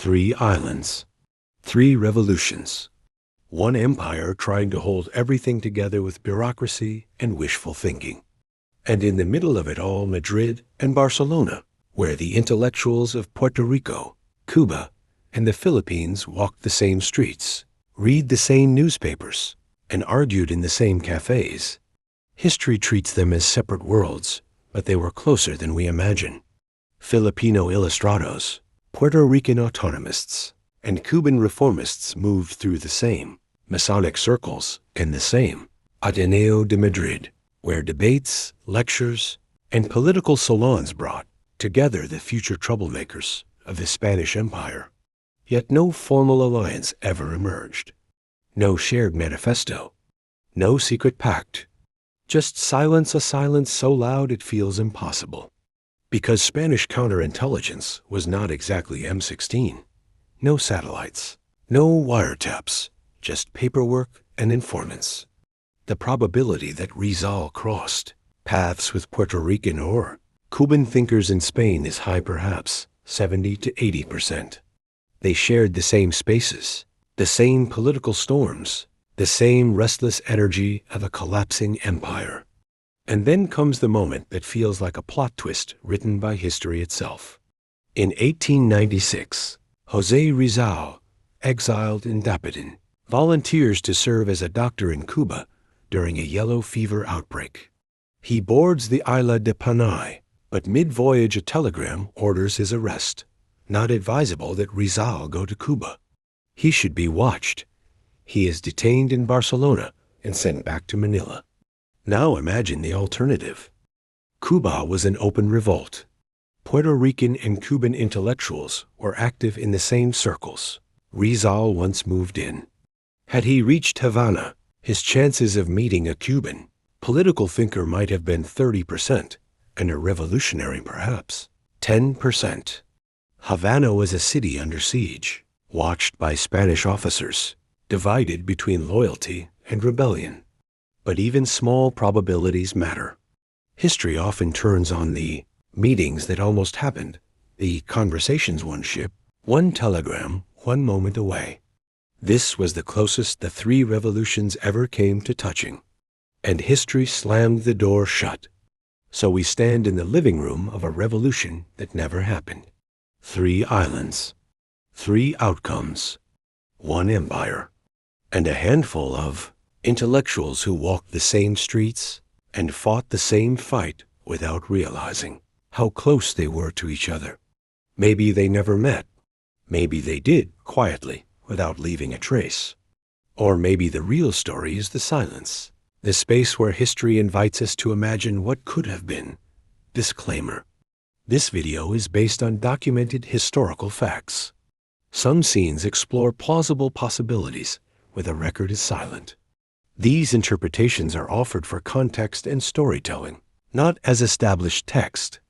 3 islands, 3 revolutions, 1 empire trying to hold everything together with bureaucracy and wishful thinking. And in the middle of it all, Madrid and Barcelona, where the intellectuals of Puerto Rico, Cuba, and the Philippines walked the same streets, read the same newspapers, and argued in the same cafes. History treats them as separate worlds, but they were closer than we imagine. Filipino ilustrados, Puerto Rican autonomists, and Cuban reformists moved through the same Masonic circles in the same Ateneo de Madrid, where debates, lectures, and political salons brought together the future troublemakers of the Spanish Empire. Yet no formal alliance ever emerged. No shared manifesto. No secret pact. Just silence, a silence so loud it feels impossible. Because Spanish counterintelligence was not exactly M16. No satellites. No wiretaps. Just paperwork and informants. The probability that Rizal crossed paths with Puerto Rican or Cuban thinkers in Spain is high, perhaps 70 to 80%. They shared the same spaces, the same political storms, the same restless energy of a collapsing empire. And then comes the moment that feels like a plot twist written by history itself. In 1896, José Rizal, exiled in Dapitan, volunteers to serve as a doctor in Cuba during a yellow fever outbreak. He boards the Isla de Panay, but mid-voyage a telegram orders his arrest. Not advisable that Rizal go to Cuba. He should be watched. He is detained in Barcelona and sent back to Manila. Now imagine the alternative. Cuba was an open revolt. Puerto Rican and Cuban intellectuals were active in the same circles. Rizal once moved in. Had he reached Havana, his chances of meeting a Cuban political thinker might have been 30%, and a revolutionary perhaps 10%. Havana was a city under siege, watched by Spanish officers, divided between loyalty and rebellion. But even small probabilities matter. History often turns on the meetings that almost happened, the conversations one ship, one telegram, one moment away. This was the closest the 3 revolutions ever came to touching. And history slammed the door shut. So we stand in the living room of a revolution that never happened. 3 islands, 3 outcomes, 1 empire, and a handful of intellectuals who walked the same streets and fought the same fight without realizing how close they were to each other. Maybe they never met. Maybe they did, quietly, without leaving a trace. Or maybe the real story is the silence, the space where history invites us to imagine what could have been. Disclaimer. This video is based on documented historical facts. Some scenes explore plausible possibilities where the record is silent. These interpretations are offered for context and storytelling, not as established text.